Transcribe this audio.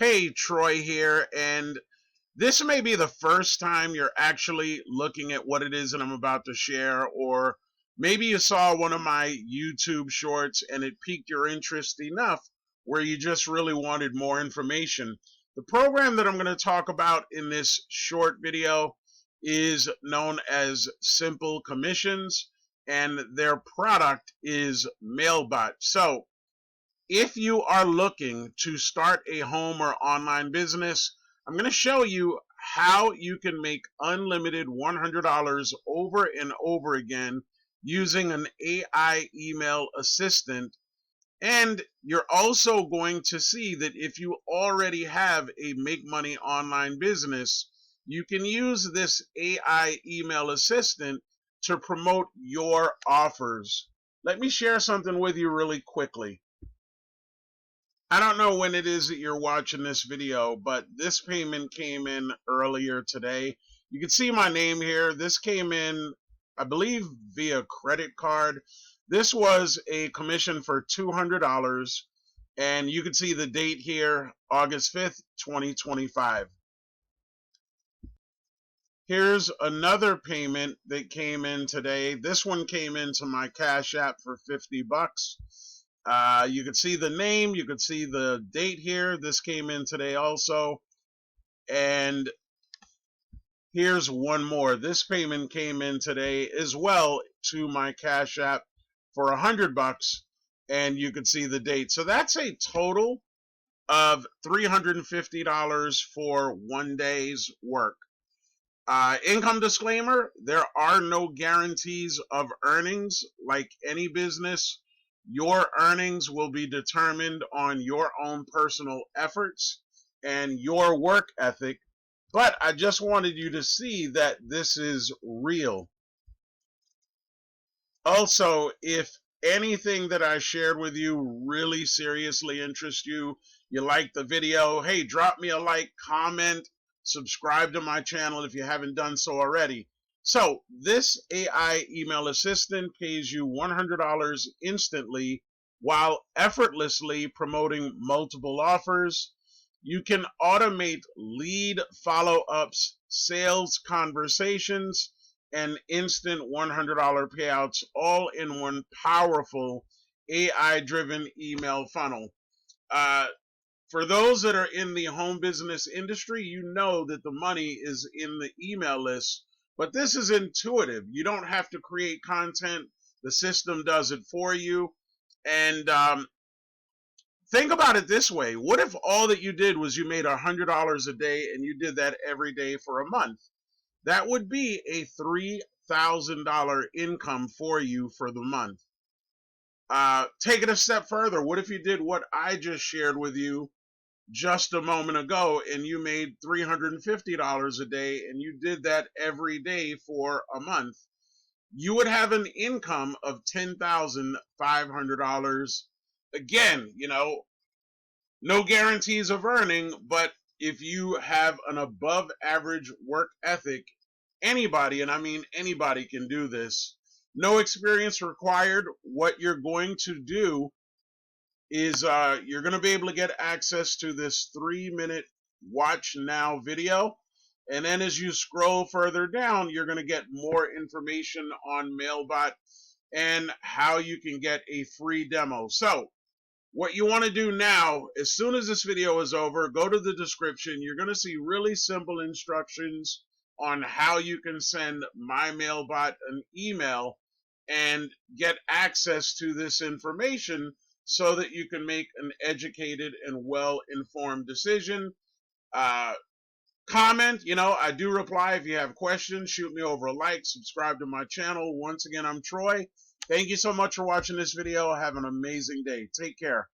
Hey, Troy here, and this may be the first time you're actually looking at what it is that I'm about to share, or maybe you saw one of my YouTube shorts and it piqued your interest enough where you just really wanted more information. The program that I'm going to talk about in this short video is known as Simple Commissions, and their product is Mailbot. So, if you are looking to start a home or online business, I'm going to show you how you can make unlimited $100 over and over again using an AI email assistant. And you're also going to see that if you already have a make money online business, you can use this AI email assistant to promote your offers. Let me share something with you really quickly. I don't know when it is that you're watching this video, but this payment came in earlier today. You can see my name here. This came in, I believe, via credit card. This was a commission for $200, and you can see the date here, August 5th, 2025. Here's another payment that came in today. This one came into my Cash App for 50 bucks. You can see the name, you can see the date here. This came in today also. And here's one more. This payment came in today as well to my Cash App for 100 bucks. And you can see the date. So that's a total of $350 for 1 day's work. Income disclaimer, there are no guarantees of earnings. Like any business, your earnings will be determined on your own personal efforts and your work ethic, but I just wanted you to see that this is real. Also, if anything that I shared with you really seriously interests you, you like the video, hey, drop me a like, comment, subscribe to my channel if you haven't done so already. So this AI email assistant pays you $100 instantly while effortlessly promoting multiple offers. You can automate lead follow-ups, sales conversations, and instant $100 payouts all in one powerful AI-driven email funnel. For those that are in the home business industry, you know that the money is in the email list, but this is intuitive. You don't have to create content. The system does it for you. And think about it this way. What if all that you did was you made $100 a day and you did that every day for a month? That would be a $3,000 income for you for the month. Take it a step further. What if you did what I just shared with you just a moment ago and you made $350 a day and you did that every day for a month? You would have an income of $10,500. Again, no guarantees of earning, but if you have an above average work ethic, anybody, and I mean anybody, can do this. No experience required. What you're going to do is you're going to be able to get access to this 3-minute watch now video. And then as you scroll further down, you're going to get more information on Mailbot and how you can get a free demo. So what you want to do now, as soon as this video is over, go to the description. You're going to see really simple instructions on how you can send my Mailbot an email and get access to this information so that you can make an educated and well-informed decision. Comment, I do reply. If you have questions, shoot me over a like, subscribe to my channel. Once again, I'm Troy. Thank you so much for watching this video. Have an amazing day. Take care.